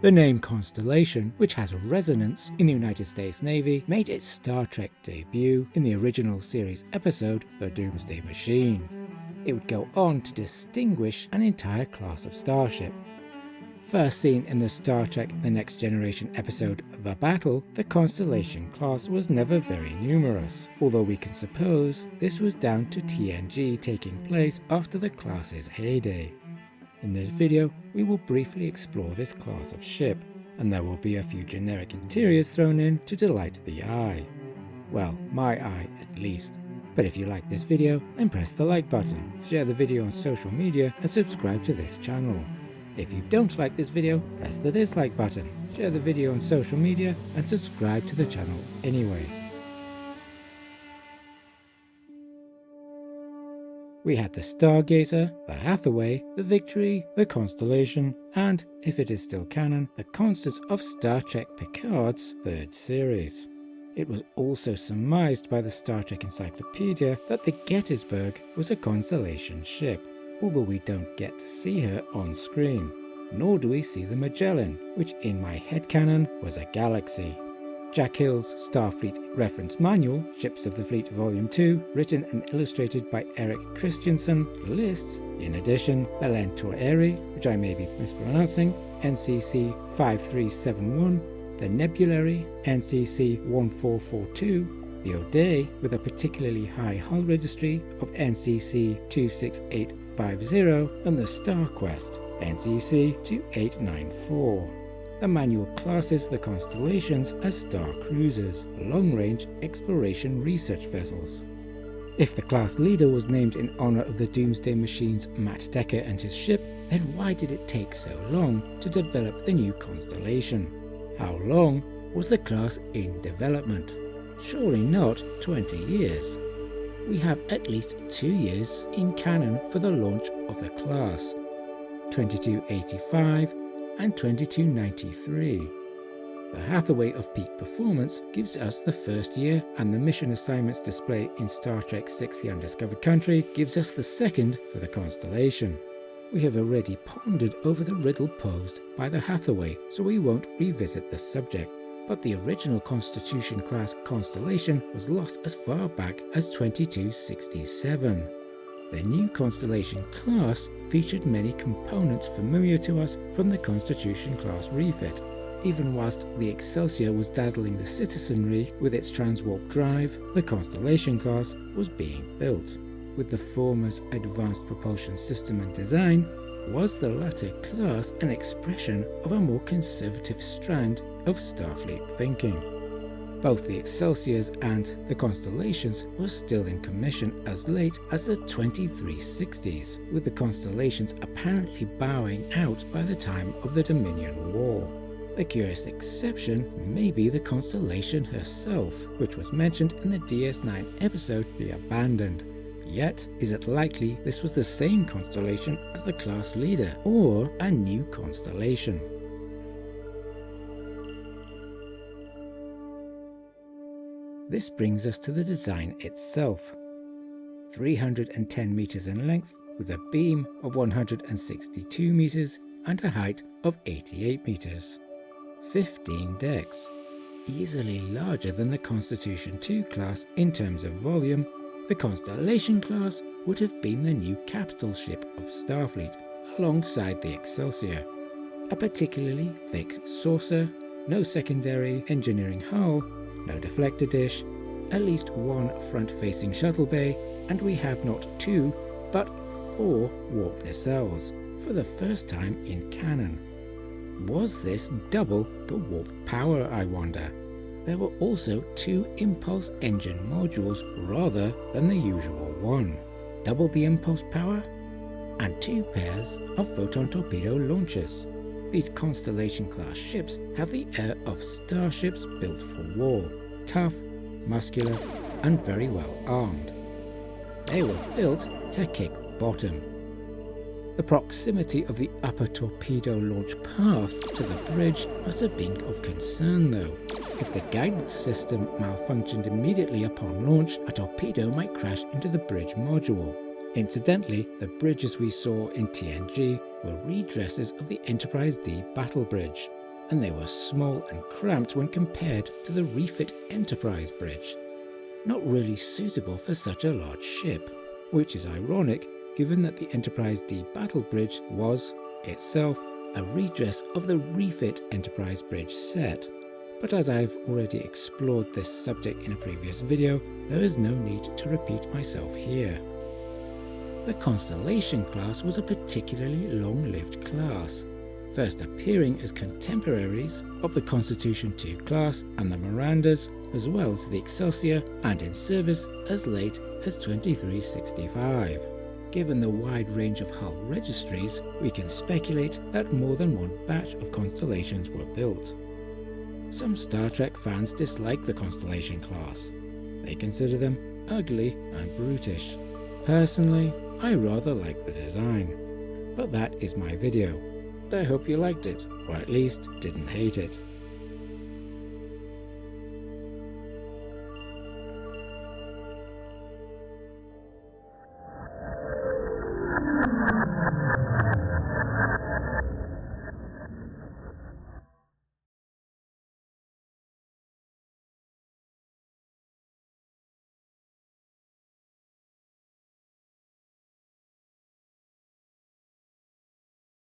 The name Constellation, which has resonance in the United States Navy, made its Star Trek debut in the original series episode The Doomsday Machine. It would go on to distinguish an entire class of starship. First seen in the Star Trek The Next Generation episode The Battle, the Constellation class was never very numerous, although we can suppose this was down to TNG taking place after the class's heyday. In this video, we will briefly explore this class of ship, and there will be a few generic interiors thrown in to delight the eye. Well, my eye at least. But if you like this video, then press the like button, share the video on social media, and subscribe to this channel. If you don't like this video, press the dislike button, share the video on social media, and subscribe to the channel anyway. We had the Stargazer, the Hathaway, the Victory, the Constellation, and, if it is still canon, the Constance of Star Trek Picard's third series. It was also surmised by the Star Trek Encyclopedia that the Gettysburg was a Constellation ship, although we don't get to see her on screen, nor do we see the Magellan, which in my headcanon was a galaxy. Jack Hill's Starfleet Reference Manual, Ships of the Fleet Volume 2, written and illustrated by Eric Christensen, lists, in addition, the Lentor, which I may be mispronouncing, NCC 5371, the Nebulary, NCC 1442, the O'Day, with a particularly high hull registry of NCC 26850, and the StarQuest, NCC 2894. The manual classes the constellations as star cruisers, long-range exploration research vessels. If the class leader was named in honor of the Doomsday Machine's Matt Decker and his ship, then why did it take so long to develop the new constellation? How long was the class in development? Surely not 20 years. We have at least 2 years in canon for the launch of the class, 2285 and 2293. The Hathaway of peak performance gives us the first year, and the mission assignments display in Star Trek VI: The Undiscovered Country gives us the second for the Constellation. We have already pondered over the riddle posed by the Hathaway, so we won't revisit the subject, but the original Constitution-class Constellation was lost as far back as 2267. The new Constellation class featured many components familiar to us from the Constitution-class refit, even whilst the Excelsior was dazzling the citizenry with its transwarp drive. The Constellation class was being built. With the former's advanced propulsion system and design, was the latter class an expression of a more conservative strand of Starfleet thinking? Both the Excelsiors and the Constellations were still in commission as late as the 2360s, with the Constellations apparently bowing out by the time of the Dominion War. The curious exception may be the Constellation herself, which was mentioned in the DS9 episode The Abandoned. Yet, is it likely this was the same constellation as the class leader, or a new constellation? This brings us to the design itself. 310 meters in length, with a beam of 162 meters and a height of 88 meters. 15 decks. Easily larger than the Constitution II class in terms of volume, the Constellation class would have been the new capital ship of Starfleet, alongside the Excelsior. A particularly thick saucer, no secondary engineering hull, no deflector dish, at least one front-facing shuttle bay, and we have not 2, but 4 warp nacelles, for the first time in canon. Was this double the warp power, I wonder? There were also 2 impulse engine modules rather than the usual one. Double the impulse power? And 2 pairs of photon torpedo launchers. These Constellation-class ships have the air of starships built for war. Tough, muscular, and very well armed. They were built to kick bottom. The proximity of the upper torpedo launch path to the bridge must have been of concern though. If the guidance system malfunctioned immediately upon launch, a torpedo might crash into the bridge module. Incidentally, the bridges we saw in TNG were redresses of the Enterprise D battle bridge. and they were small and cramped when compared to the refit Enterprise bridge, not really suitable for such a large ship, which is ironic given that the Enterprise D battle bridge was, itself, a redress of the refit Enterprise bridge set. But as I've already explored this subject in a previous video, there is no need to repeat myself here. The Constellation class was a particularly long-lived class, first appearing as contemporaries of the Constitution II class and the Mirandas, as well as the Excelsior, and in service as late as 2365. Given the wide range of hull registries, we can speculate that more than one batch of Constellations were built. Some Star Trek fans dislike the Constellation class. They consider them ugly and brutish. Personally, I rather like the design. But that is my video. I hope you liked it, or at least didn't hate it.